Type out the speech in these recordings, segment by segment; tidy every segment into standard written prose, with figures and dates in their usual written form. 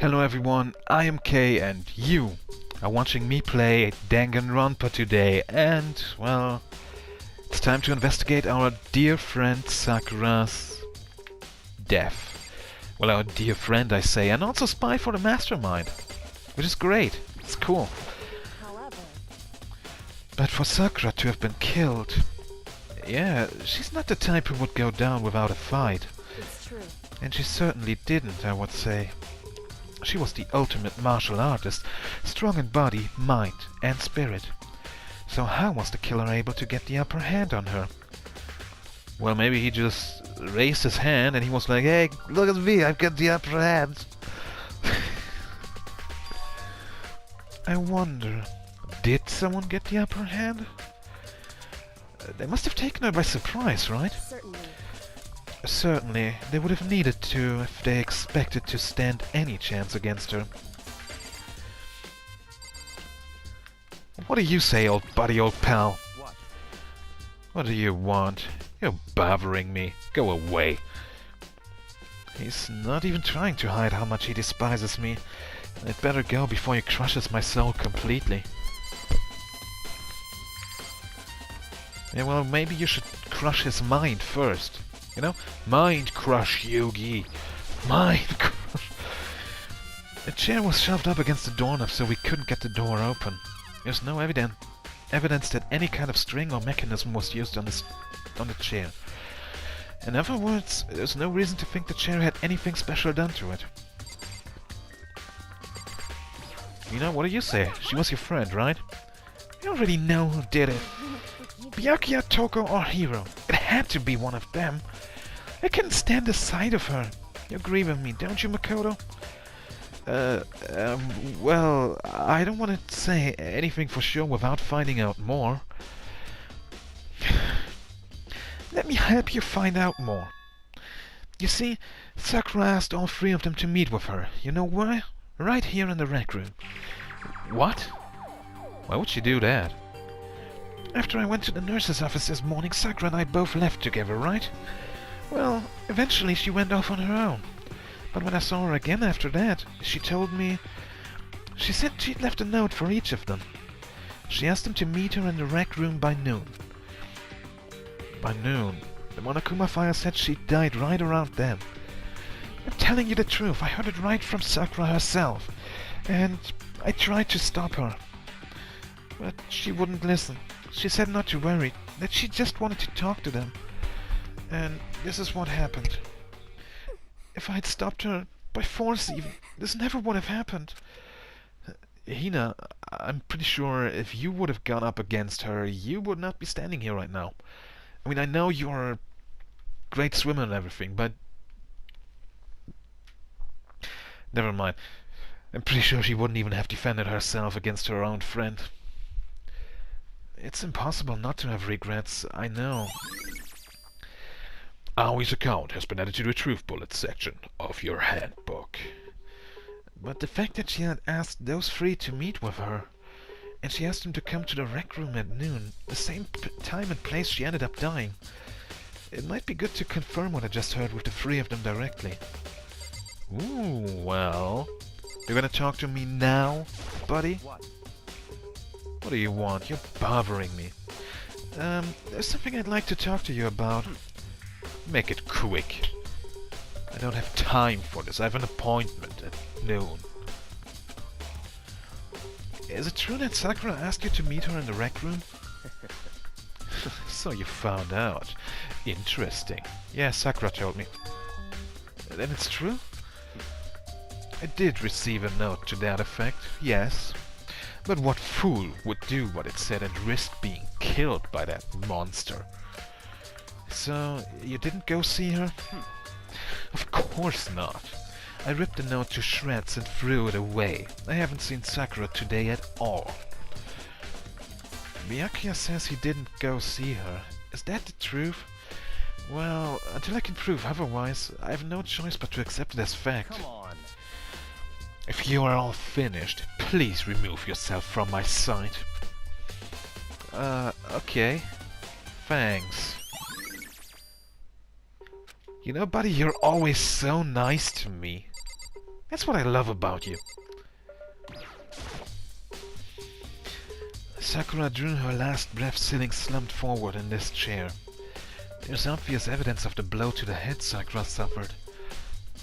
Hello everyone, I am Kay and you are watching me play Danganronpa today, and, well, it's time to investigate our dear friend Sakura's death. Well, our dear friend, I say, and also spy for the mastermind, which is great, it's cool. However, But for Sakura to have been killed, yeah, she's not the type who would go down without a fight. it's true. And she certainly didn't, I would say. She was the ultimate martial artist, strong in body, mind, and spirit. So how was the killer able to get the upper hand on her? Well, maybe he just raised his hand and he was like, "Hey, look at me, I've got the upper hand." I wonder, did someone get the upper hand? They must have taken her by surprise, right? Certainly. Certainly, they would have needed to if they expected to stand any chance against her. What do you say, old buddy, old pal? What? What do you want? You're bothering me. Go away. He's not even trying to hide how much he despises me. I'd better go before he crushes my soul completely. Yeah, well, maybe you should crush his mind first. You know? Mind crush, Yugi. Mind crush. A chair was shoved up against the doorknob so we couldn't get the door open. There's no evidence that any kind of string or mechanism was used on the chair. In other words, there's no reason to think the chair had anything special done to it. You know, what do you say? She was your friend, right? You already know who did it. Byakuya, Toko, or Hiro. It had to be one of them. I couldn't stand the sight of her. You agree with me, don't you, Makoto? Well, I don't want to say anything for sure without finding out more. Let me help you find out more. You see, Sakura asked all three of them to meet with her. You know where? Right here in the rec room. What? Why would she do that? After I went to the nurse's office this morning, Sakura and I both left together, right? Well, eventually she went off on her own. But when I saw her again after that, she told me... She said she'd left a note for each of them. She asked them to meet her in the rec room by noon. By noon? The Monokuma fire said she died right around then. I'm telling you the truth, I heard it right from Sakura herself. And I tried to stop her. But she wouldn't listen. She said not to worry, that she just wanted to talk to them. And this is what happened. If I had stopped her, by force even, this never would have happened. Hina, I'm pretty sure if you would have gone up against her, you would not be standing here right now. I mean, I know you're a great swimmer and everything, but... Never mind. I'm pretty sure she wouldn't even have defended herself against her own friend. It's impossible not to have regrets, I know. Aoi's account has been added to the Truth Bullet section of your handbook. But the fact that she had asked those three to meet with her, and she asked them to come to the rec room at noon, the same time and place she ended up dying, it might be good to confirm what I just heard with the three of them directly. Ooh, well... You're gonna talk to me now, buddy? What? What do you want? You're bothering me. There's something I'd like to talk to you about. Make it quick. I don't have time for this. I have an appointment at noon. Is it true that Sakura asked you to meet her in the rec room? So you found out. Interesting. Yeah, Sakura told me. Then it's true? I did receive a note to that effect, yes. But what fool would do what it said and risk being killed by that monster? So, you didn't go see her? Of course not. I ripped the note to shreds and threw it away. I haven't seen Sakura today at all. Byakuya says he didn't go see her. Is that the truth? Well, until I can prove otherwise, I have no choice but to accept it as fact. Come on. If you are all finished, please remove yourself from my sight. Okay. Thanks. You know, buddy, you're always so nice to me. That's what I love about you. Sakura drew her last breath, sitting slumped forward in this chair. There's obvious evidence of the blow to the head Sakura suffered.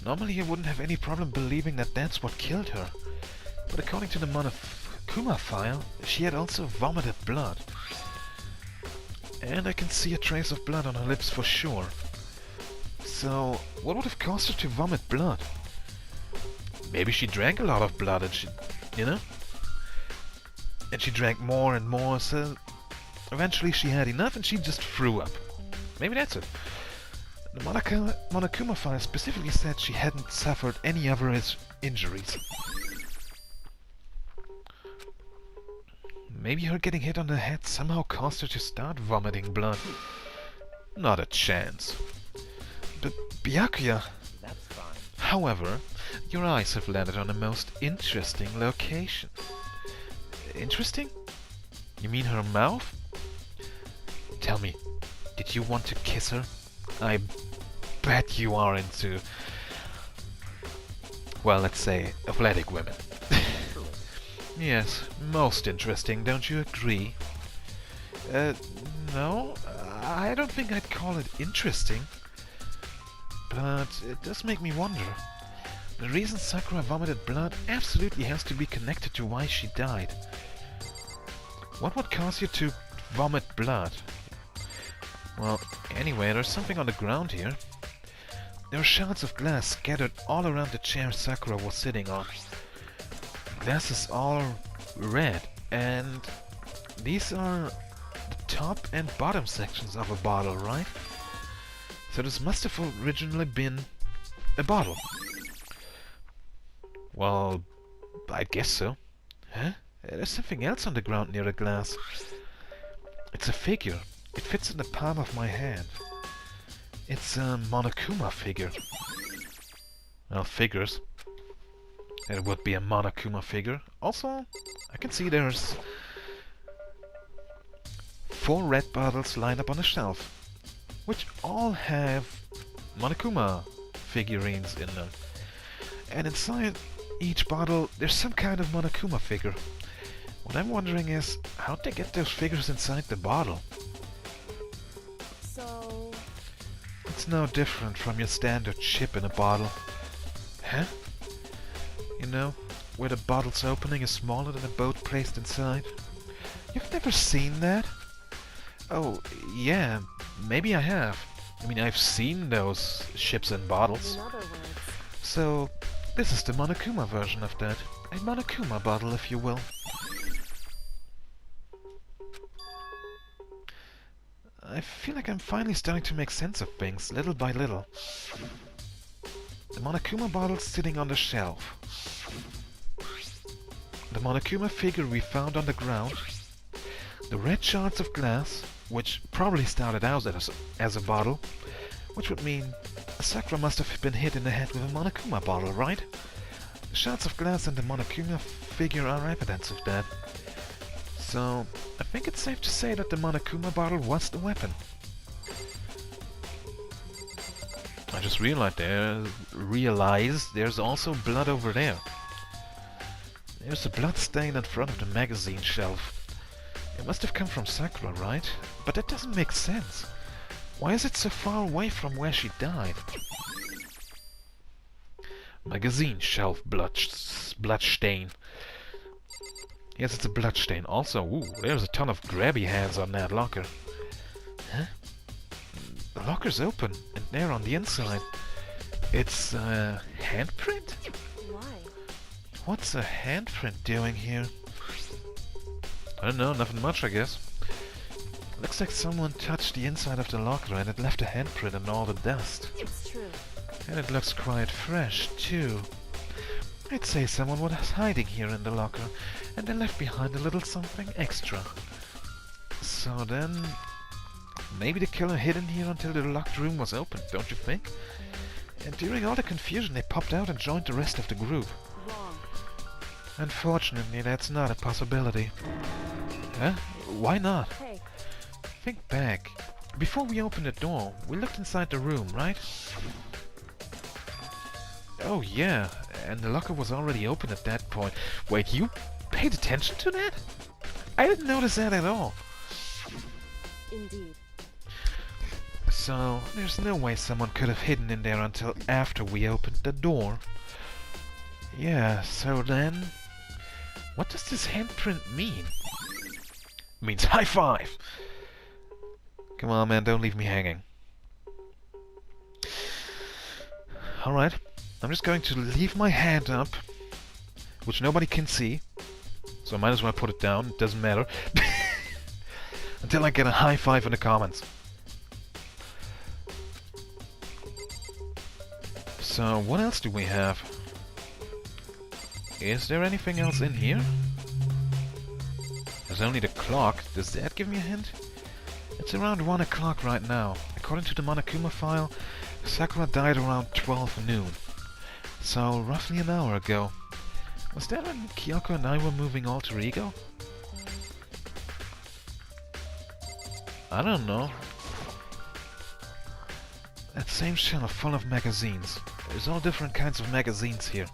Normally I wouldn't have any problem believing that that's what killed her. But according to the Monokuma file, she had also vomited blood. And I can see a trace of blood on her lips for sure. So, what would have caused her to vomit blood? Maybe she drank a lot of blood and she... you know? And she drank more and more, so... eventually she had enough and she just threw up. Maybe that's it. The Monokuma file specifically said she hadn't suffered any other injuries. Maybe her getting hit on the head somehow caused her to start vomiting blood. Not a chance. But Byakuya... That's fine. However, your eyes have landed on a most interesting location. Interesting? You mean her mouth? Tell me, did you want to kiss her? I bet you are into... well, let's say, athletic women. Yes, most interesting, don't you agree? No, I don't think I'd call it interesting. But it does make me wonder. The reason Sakura vomited blood absolutely has to be connected to why she died. What would cause you to vomit blood? Well, anyway, there's something on the ground here. There are shards of glass scattered all around the chair Sakura was sitting on. Glass is all red, and these are the top and bottom sections of a bottle, right? So this must have originally been a bottle. Well, I guess so. Huh? There's something else on the ground near the glass. It's a figure. It fits in the palm of my hand. It's a Monokuma figure. Well, figures. There would be a Monokuma figure. Also, I can see there's 4 red bottles lined up on a shelf, which all have Monokuma figurines in them. And inside each bottle, there's some kind of Monokuma figure. What I'm wondering is, how'd they get those figures inside the bottle? So... It's no different from your standard chip in a bottle. Huh? You know, where the bottle's opening is smaller than a boat placed inside? You've never seen that? Oh, yeah, maybe I have. I mean, I've seen those ships and bottles. in other words... So, this is the Monokuma version of that. A Monokuma bottle, if you will. I feel like I'm finally starting to make sense of things, little by little. The Monokuma bottle's sitting on the shelf. The Monokuma figure we found on the ground. The red shards of glass, which probably started out as a bottle, which would mean Sakura must have been hit in the head with a Monokuma bottle, right? The shards of glass and the Monokuma figure are evidence of that. So, I think it's safe to say that the Monokuma bottle was the weapon. I just realized there's also blood over there. There's a blood stain in front of the magazine shelf. It must have come from Sakura, right? But that doesn't make sense. Why is it so far away from where she died? Magazine shelf blood stain. Yes, it's a blood stain. Also, ooh, there's a ton of grabby hands on that locker. Huh? The locker's open, and there on the inside, it's a handprint? Why? What's a handprint doing here? I don't know, nothing much, I guess. Looks like someone touched the inside of the locker and it left a handprint and all the dust. It's true. And it looks quite fresh, too. I'd say someone was hiding here in the locker, and they left behind a little something extra. So then... maybe the killer hid in here until the locked room was open, don't you think? And during all the confusion they popped out and joined the rest of the group. Wrong. Unfortunately, that's not a possibility. Huh? Why not? Hey, Think back. Before we opened the door, we looked inside the room, right? Oh yeah, and the locker was already open at that point. Wait, you paid attention to that? I didn't notice that at all. Indeed. So, there's no way someone could have hidden in there until after we opened the door. Yeah, so then... what does this handprint mean? It means high five! Come on, man, don't leave me hanging. Alright, I'm just going to leave my hand up, which nobody can see. So I might as well put it down, it doesn't matter. Until I get a high five in the comments. So, what else do we have? Is there anything else in here? There's only the clock. Does that give me a hint? It's around 1 o'clock right now. According to the Monokuma file, Sakura died around 12 noon. So, roughly an hour ago. Was that when Kyoko and I were moving alter ego? I don't know. That same shelf full of magazines. There's all different kinds of magazines here.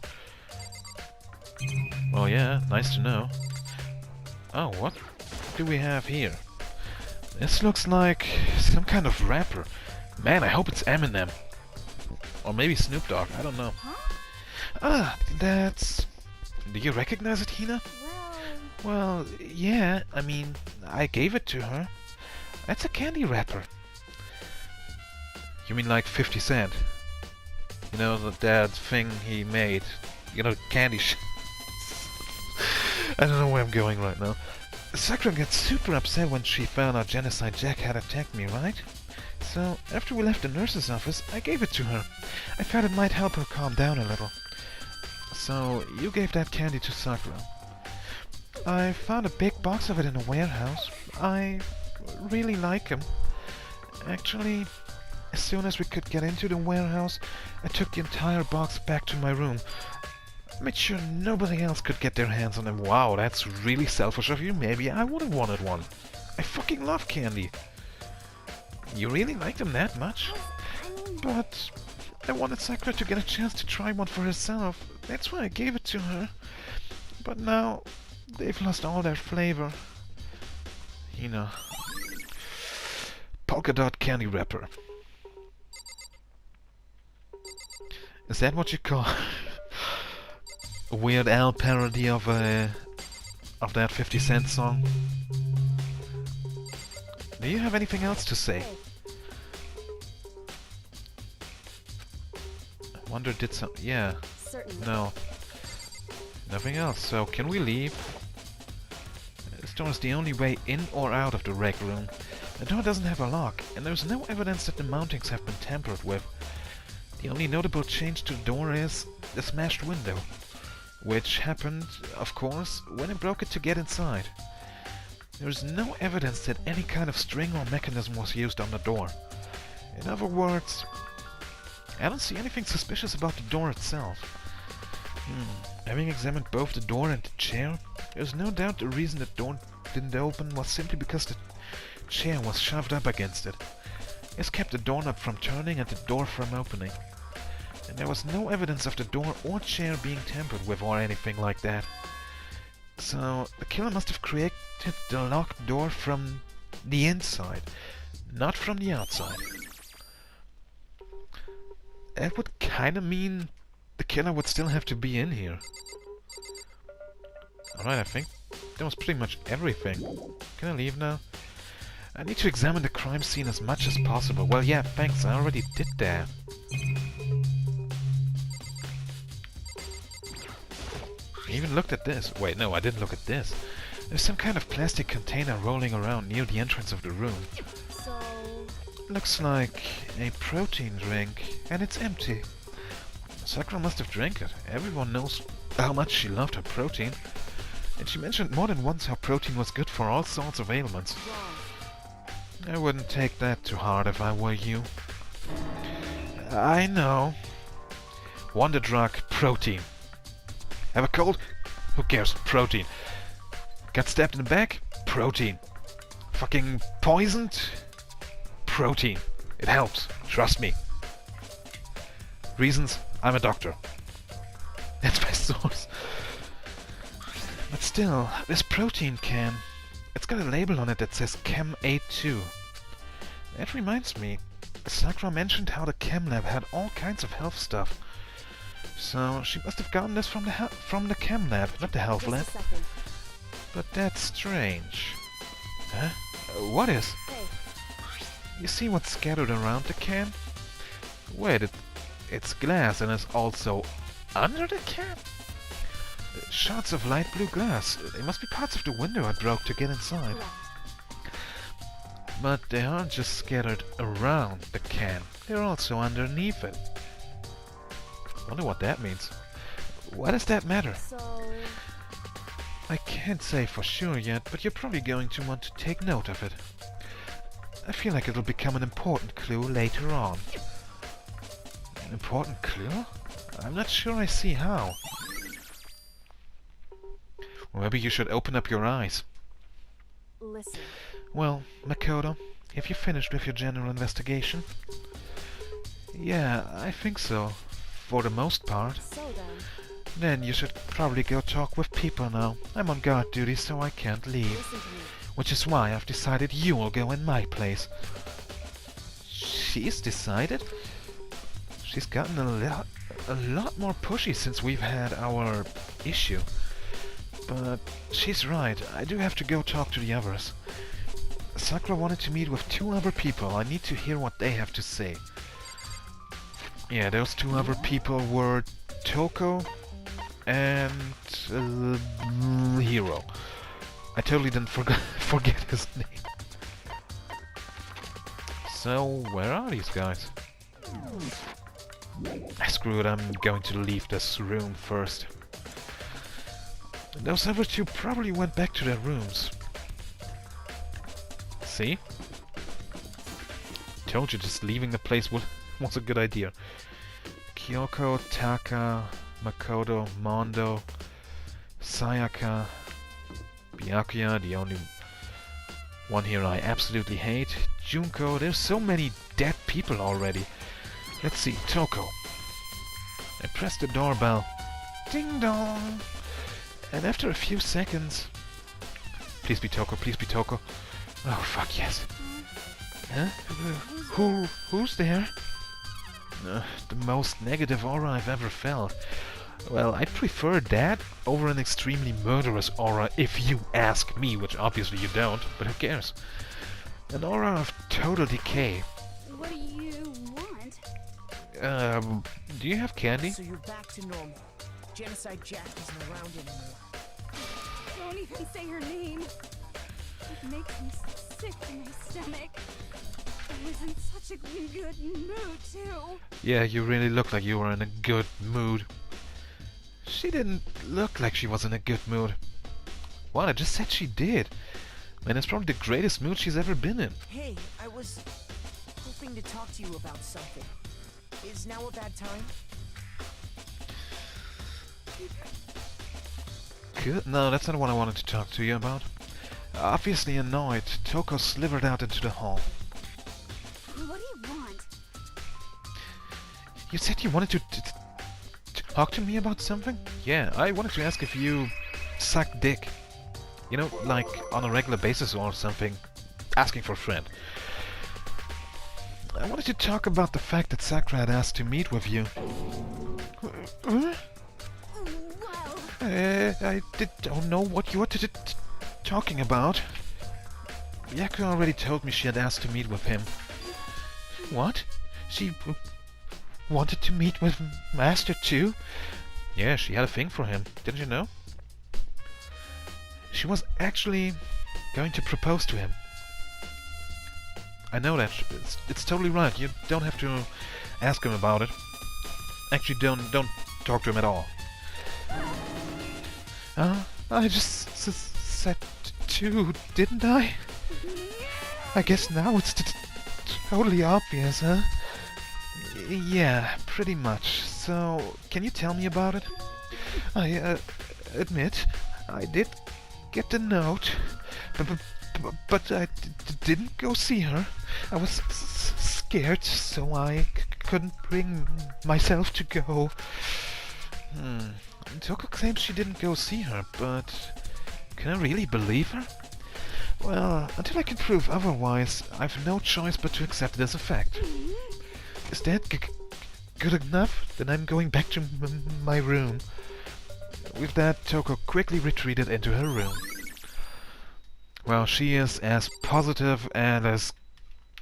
Oh yeah, nice to know. Oh, what do we have here? This looks like some kind of rapper. Man, I hope it's Eminem. Or maybe Snoop Dogg, I don't know. Ah, that's... Do you recognize it, Hina? Well, yeah, I mean, I gave it to her. That's a candy wrapper. You mean like 50 Cent? You know, that thing he made. You know, candy I don't know where I'm going right now. Sakura gets super upset when she found out Genocide Jack had attacked me, right? So, after we left the nurse's office, I gave it to her. I thought it might help her calm down a little. So, you gave that candy to Sakura. I found a big box of it in a warehouse. I really like them. Actually, as soon as we could get into the warehouse, I took the entire box back to my room. Made sure nobody else could get their hands on them. Wow, that's really selfish of you. Maybe I would have wanted one. I fucking love candy. You really like them that much? But I wanted Sakura to get a chance to try one for herself. That's why I gave it to her. But now, they've lost all their flavor. You know. Polka dot candy wrapper. Is that what you call a Weird Al parody of that 50 Cent song? Do you have anything else to say? I wonder did some... yeah. Certainly. No. Nothing else. So can we leave? This door is the only way in or out of the rec room. The door doesn't have a lock, and there's no evidence that the mountings have been tampered with. The only notable change to the door is the smashed window, which happened, of course, when I broke it to get inside. There is no evidence that any kind of string or mechanism was used on the door. In other words, I don't see anything suspicious about the door itself. Having examined both the door and the chair, there's no doubt the reason the door didn't open was simply because the chair was shoved up against it. This kept the doorknob from turning and the door from opening. And there was no evidence of the door or chair being tampered with or anything like that. So, the killer must have created the locked door from the inside, not from the outside. That would kinda mean the killer would still have to be in here. Alright, I think that was pretty much everything. Can I leave now? I need to examine the crime scene as much as possible. Well, yeah, thanks, I already did that. I even looked at this. Wait, no, I didn't look at this. There's some kind of plastic container rolling around near the entrance of the room. So... Looks like a protein drink, and it's empty. Sakura must have drank it. Everyone knows how much she loved her protein. And she mentioned more than once how protein was good for all sorts of ailments. I wouldn't take that too hard if I were you. I know. Wonder drug, protein. Have a cold? Who cares? Protein. Got stabbed in the back? Protein. Fucking poisoned? Protein. It helps. Trust me. Reasons? I'm a doctor. That's my source. But still, this protein can... It's got a label on it that says Chem A2. That reminds me, Sakura mentioned how the chem lab had all kinds of health stuff. So she must have gotten this from the chem lab, not the health lab. Just a second. But that's strange. Huh? What is? Hey, You see what's scattered around the can? Wait, it's glass and it's also under the can? Shards of light blue glass. They must be parts of the window I broke to get inside. correct. But they aren't just scattered around the can. They're also underneath it. Wonder what that means. Why does that matter? So, I can't say for sure yet, but you're probably going to want to take note of it. I feel like it'll become an important clue later on. An important clue? I'm not sure I see how. Or maybe you should open up your eyes. listen. Well, Makoto, have you finished with your general investigation? Yeah, I think so. For the most part. So then, Then you should probably go talk with people now. I'm on guard duty, so I can't leave. listen to me. Which is why I've decided you will go in my place. She's decided? She's gotten a lot more pushy since we've had our issue. But she's right, I do have to go talk to the others. Sakura wanted to meet with 2 other people. I need to hear what they have to say. Yeah, those 2 other people were Toko and Hiro. I totally didn't forget his name. So, where are these guys? Screw it, I'm going to leave this room first. Those other 2 probably went back to their rooms. See? Told you just leaving the place was a good idea. Kyoko, Taka, Makoto, Mondo, Sayaka, Byakuya, the only one here I absolutely hate. Junko, there's so many dead people already. Let's see, Toko. I pressed the doorbell. Ding dong! And after a few seconds... Please be Toko, please be Toko. Oh, fuck yes. Huh? Who's there? The most negative aura I've ever felt. Well, I prefer that over an extremely murderous aura, if you ask me, which obviously you don't, but who cares? An aura of total decay. What do you want? Do you have candy? So you're back to normal. Genocide Jack isn't around anymore. Don't even say her name. It makes me sick in my stomach. I was in such a good mood, too. Yeah, you really look like you were in a good mood. She didn't look like she was in a good mood. What? I just said she did. Man, it's probably the greatest mood she's ever been in. Hey, I was hoping to talk to you about something. Is now a bad time? Good? No, that's not what I wanted to talk to you about. Obviously annoyed, Toko slithered out into the hall. What do you want? You said you wanted to talk to me about something? Yeah, I wanted to ask if you suck dick. You know, like on a regular basis or something. Asking for a friend. I wanted to talk about the fact that Sakura had asked to meet with you. Well, I don't know what you were talking about. Yaku already told me she had asked to meet with him. What? She wanted to meet with Master too? Yeah, she had a thing for him. Didn't you know? She was actually going to propose to him. I know that. It's totally right. You don't have to ask him about it. Actually, don't talk to him at all. I just said two, didn't I? I guess now it's totally obvious, huh? Yeah, pretty much. So, can you tell me about it? I admit, I did get the note, but I didn't go see her. I was scared, so I couldn't bring myself to go. Toko claims she didn't go see her, but can I really believe her? Well, until I can prove otherwise, I've no choice but to accept it as a fact. Is that good enough? Then I'm going back to my room. With that, Toko quickly retreated into her room. Well, she is as positive and as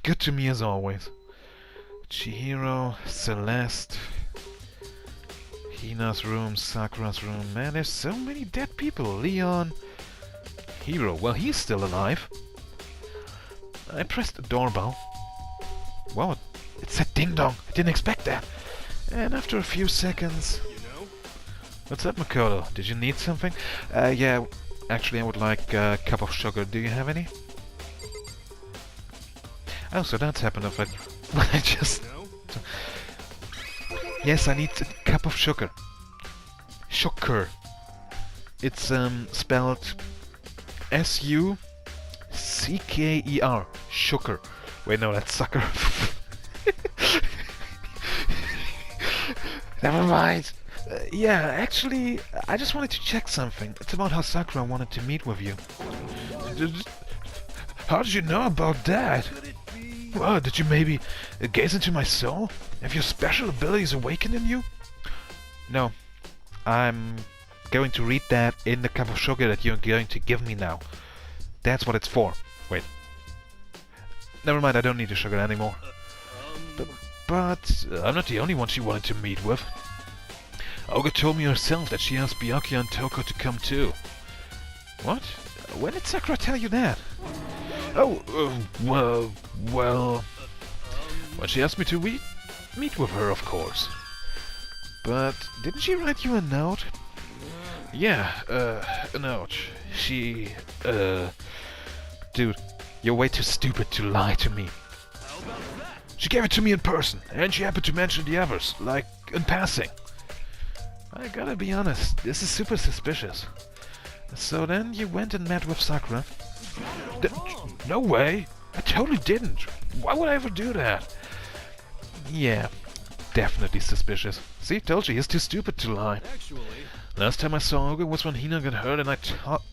good to me as always. Chihiro, Celeste, Hina's room, Sakura's room. Man, there's so many dead people. Leon, Hiro, well, he's still alive. I pressed the doorbell. Wow, it said ding dong. I didn't expect that. And after a few seconds... What's up, Makoto? Did you need something? Yeah, actually I would like a cup of sugar. Do you have any? Oh, so that's happened if I just... Yes, I need a cup of sugar. Sugar. It's spelled S-U-C-K-E-R. Sugar. Wait, no, that's sucker. Never mind. Yeah, actually, I just wanted to check something. It's about how Sakura wanted to meet with you. How did you know about that? Well, did you maybe gaze into my soul? Have your special abilities awakened in you? No. I'm going to read that in the cup of sugar that you're going to give me now. That's what it's for. Wait. Never mind, I don't need the sugar anymore. But I'm not the only one she wanted to meet with. Olga told me herself that she asked Byakuya and Toko to come too. What? When did Sakura tell you that? Oh, well... When she asked me to meet with her, of course. But didn't she write you a note? Yeah, a note. She, Dude, you're way too stupid to lie to me. She gave it to me in person, and she happened to mention the others, like, in passing. I gotta be honest, this is super suspicious. So then you went and met with Sakura? No way! I totally didn't! Why would I ever do that? Yeah, definitely suspicious. See, told you, he's too stupid to lie. Last time I saw Olga was when Hina got hurt and I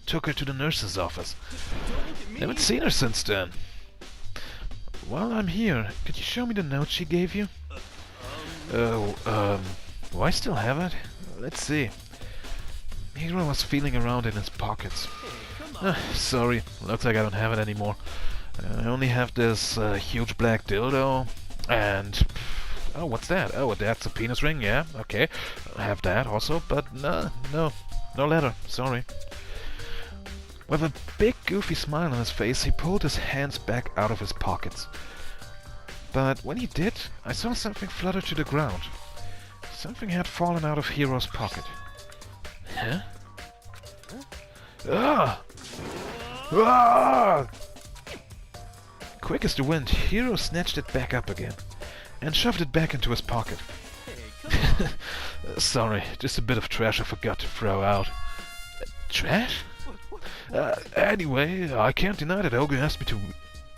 took her to the nurse's office. Haven't seen her since then. While I'm here, could you show me the note she gave you? Do I still have it? Let's see. Hiro was feeling around in his pockets. Sorry, looks like I don't have it anymore. I only have this huge black dildo and... Oh, what's that? Oh, that's a penis ring, yeah, okay. I have that also, but no letter, sorry. With a big goofy smile on his face, he pulled his hands back out of his pockets. But when he did, I saw something flutter to the ground. Something had fallen out of Hiro's pocket. Huh? Ah! Ah! Quick as the wind, Hiro snatched it back up again and shoved it back into his pocket. Sorry, just a bit of trash I forgot to throw out. Trash? Anyway, I can't deny that Olga asked me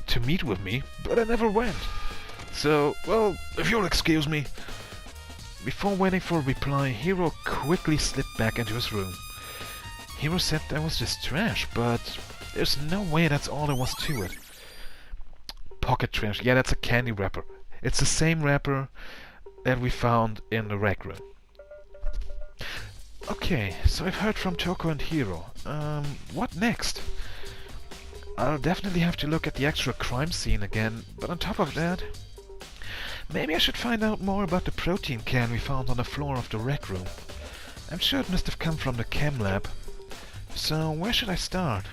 to meet with me, but I never went. So, well, if you'll excuse me. Before waiting for a reply, Hiro quickly slipped back into his room. Hiro said that was just trash, but there's no way that's all there was to it. Pocket trash, yeah, that's a candy wrapper. It's the same wrapper that we found in the rec room. Okay, so I've heard from Toko and Hiro. What next? I'll definitely have to look at the actual crime scene again, but on top of that, maybe I should find out more about the protein can we found on the floor of the rec room. I'm sure it must have come from the chem lab. So where should I start?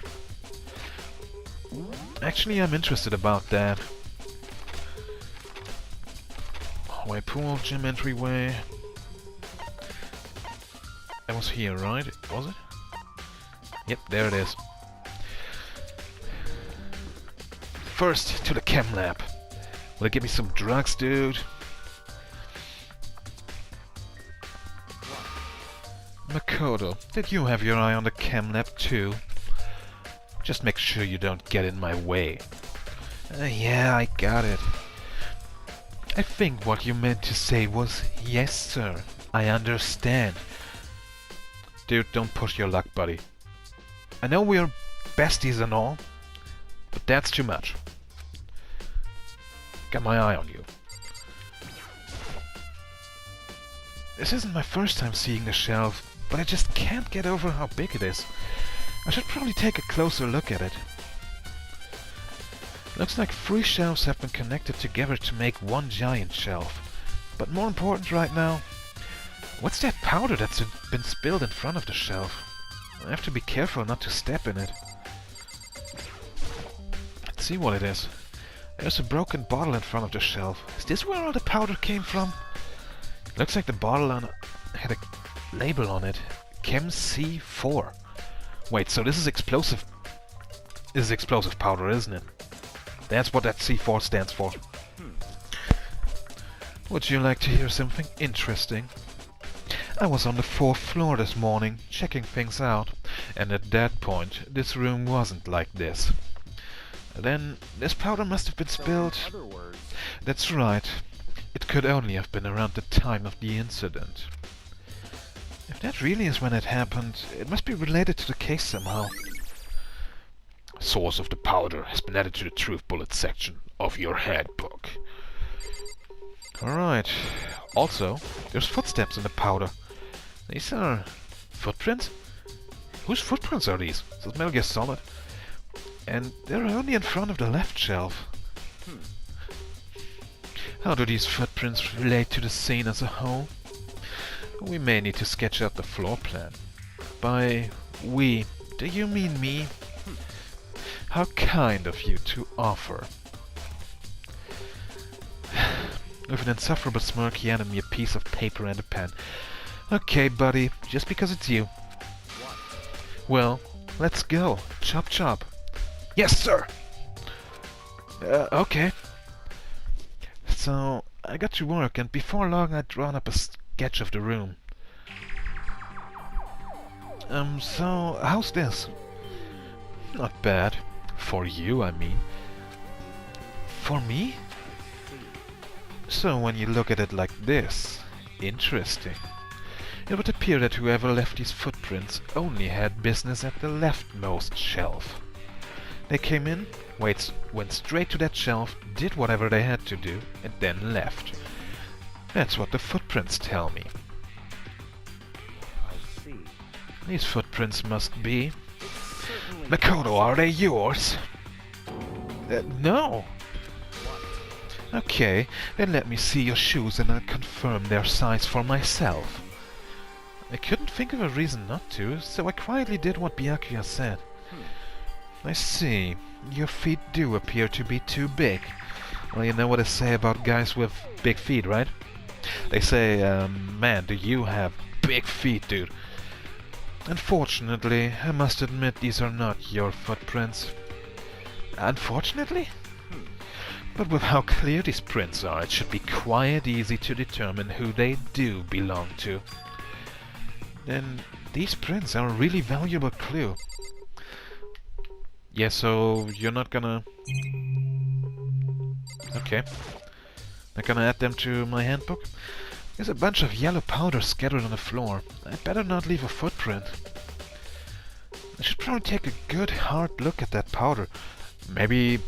Actually, I'm interested about that. Hallway pool, gym entryway. That was here, right? Was it? Yep, there it is. First, to the chem lab. Will it give me some drugs, dude? Makoto, did you have your eye on the chem lab too? Just make sure you don't get in my way. Yeah, I got it. I think what you meant to say was, yes sir, I understand. Dude, don't push your luck, buddy. I know we're besties and all, but that's too much. Got my eye on you. This isn't my first time seeing the shelf, but I just can't get over how big it is. I should probably take a closer look at it. Looks like 3 shelves have been connected together to make one giant shelf. But more important right now, what's that powder that's been spilled in front of the shelf? I have to be careful not to step in it. Let's see what it is. There's a broken bottle in front of the shelf. Is this where all the powder came from? Looks like the bottle had a label on it. Chem C4. Wait, so this is explosive. This is explosive powder, isn't it? That's what that C4 stands for. Would you like to hear something interesting? I was on the 4th floor this morning, checking things out, and at that point, this room wasn't like this. Then, this powder must have been spilled... In other words, That's right. It could only have been around the time of the incident. If that really is when it happened, it must be related to the case somehow. Source of the powder has been added to the truth bullet section of your handbook. Alright. Also, there's footsteps in the powder. These are... footprints? Whose footprints are these? Is this Metal Gear Solid? And they're only in front of the left shelf. How do these footprints relate to the scene as a whole? We may need to sketch out the floor plan. By we, do you mean me? How kind of you to offer. With an insufferable smirk, he handed me a piece of paper and a pen. Okay, buddy, just because it's you. Well, let's go. Chop chop. Yes, sir! Okay. So, I got to work, and before long I'd drawn up a sketch of the room. So, how's this? Not bad. For you, I mean. For me? So, when you look at it like this, interesting. It would appear that whoever left these footprints only had business at the leftmost shelf. They came in, went straight to that shelf, did whatever they had to do, and then left. That's what the footprints tell me. I see. These footprints must be... Makoto, are they yours? No. Okay, then let me see your shoes and I'll confirm their size for myself. I couldn't think of a reason not to, so I quietly did what Byakuya said. I see. Your feet do appear to be too big. Well, you know what they say about guys with big feet, right? They say, man, do you have big feet, dude. Unfortunately, I must admit these are not your footprints. Unfortunately? But with how clear these prints are, it should be quite easy to determine who they do belong to. Then these prints are a really valuable clue. Yeah, so you're not gonna... Okay. Not gonna add them to my handbook? There's a bunch of yellow powder scattered on the floor. I'd better not leave a footprint. I should probably take a good hard look at that powder. Maybe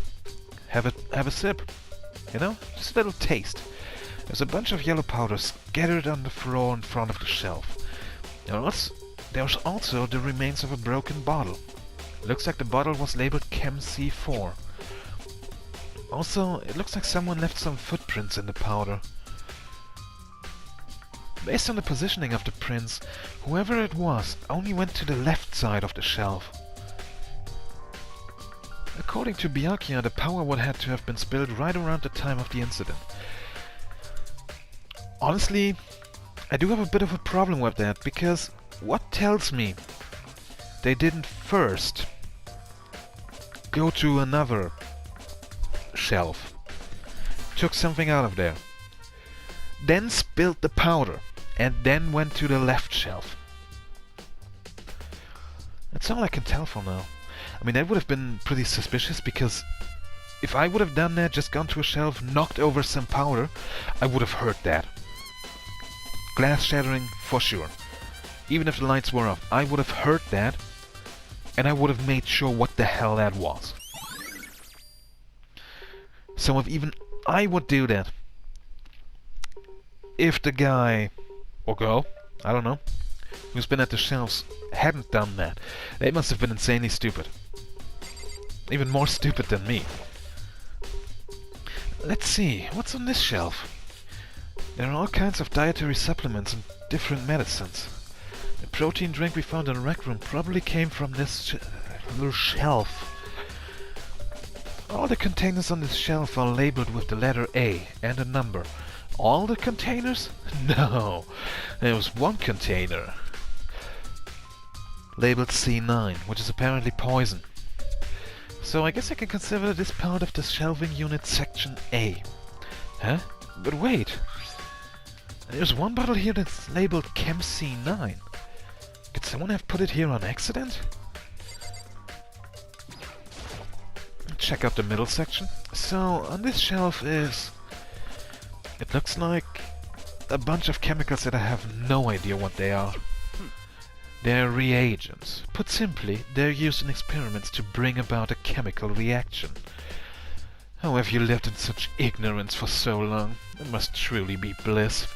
have a sip. You know? Just a little taste. There's a bunch of yellow powder scattered on the floor in front of the shelf. There's also the remains of a broken bottle. Looks like the bottle was labeled Chem C4. Also, it looks like someone left some footprints in the powder. Based on the positioning of the prints, whoever it was only went to the left side of the shelf. According to Byakuya, the powder would have to have been spilled right around the time of the incident. Honestly, I do have a bit of a problem with that, because what tells me they didn't first go to another shelf, took something out of there, then spilled the powder, and then went to the left shelf. That's all I can tell for now. I mean, that would have been pretty suspicious, because if I would have done that, just gone to a shelf, knocked over some powder, I would have heard that. Glass shattering, for sure. even if the lights were off, I would have heard that, and I would have made sure what the hell that was. So if even I would do that, if the guy, or girl, I don't know, who's been at the shelves hadn't done that, they must have been insanely stupid. Even more stupid than me. Let's see, what's on this shelf? There are all kinds of dietary supplements and different medicines. The protein drink we found in the rec room probably came from this little shelf. All the containers on this shelf are labeled with the letter A and a number. All the containers? No, there was one container labeled C9, which is apparently poison. So I guess I can consider this part of the shelving unit section A. Huh? But wait! There's one bottle here that's labeled Chem C9. Could someone have put it here on accident? Check out the middle section. So, on this shelf is... it looks like a bunch of chemicals that I have no idea what they are. They're reagents. Put simply, they're used in experiments to bring about a chemical reaction. How have you lived in such ignorance for so long? It must truly be bliss.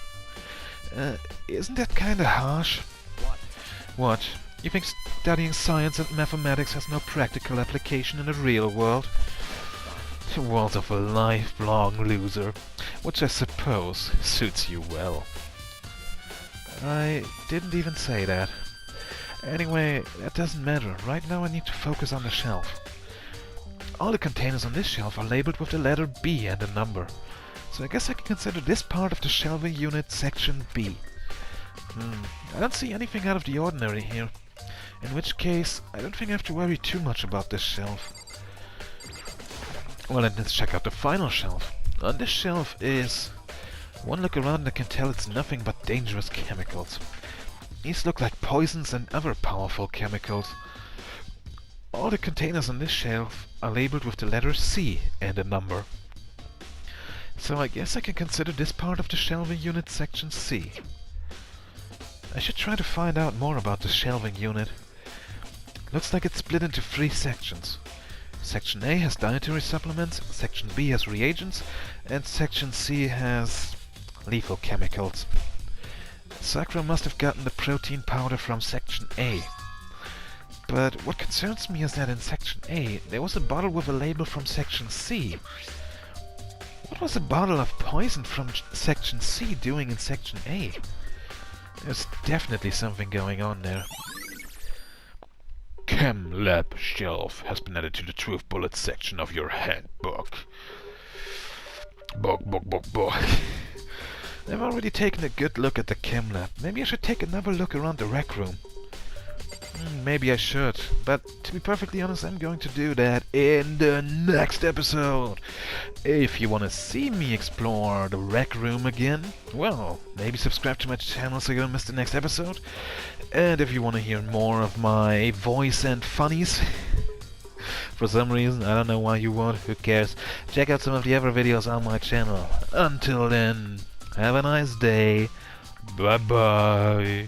Isn't that kinda harsh? What? You think studying science and mathematics has no practical application in the real world? The world of a lifelong loser, which I suppose suits you well. I didn't even say that. Anyway, that doesn't matter. Right now I need to focus on the shelf. All the containers on this shelf are labeled with the letter B and a number. So I guess I can consider this part of the shelving unit section B. I don't see anything out of the ordinary here. In which case, I don't think I have to worry too much about this shelf. Well, then let's check out the final shelf. On this shelf is... one look around and I can tell it's nothing but dangerous chemicals. These look like poisons and other powerful chemicals. All the containers on this shelf are labeled with the letter C and a number. So I guess I can consider this part of the shelving unit section C. I should try to find out more about the shelving unit. Looks like it's split into 3 sections. Section A has dietary supplements, Section B has reagents, and Section C has lethal chemicals. Sakura must have gotten the protein powder from Section A. But what concerns me is that in Section A, there was a bottle with a label from Section C. What was a bottle of poison from Section C doing in Section A? There's definitely something going on there. Chem Lab shelf has been added to the Truth Bullet section of your handbook. Book. I've already taken a good look at the Chem Lab. Maybe I should take another look around the rec room. Maybe I should, but to be perfectly honest, I'm going to do that in the next episode. If you want to see me explore the rec room again, well, maybe subscribe to my channel so you don't miss the next episode. And if you want to hear more of my voice and funnies, for some reason, I don't know why you would, who cares, check out some of the other videos on my channel. Until then, have a nice day. Bye bye.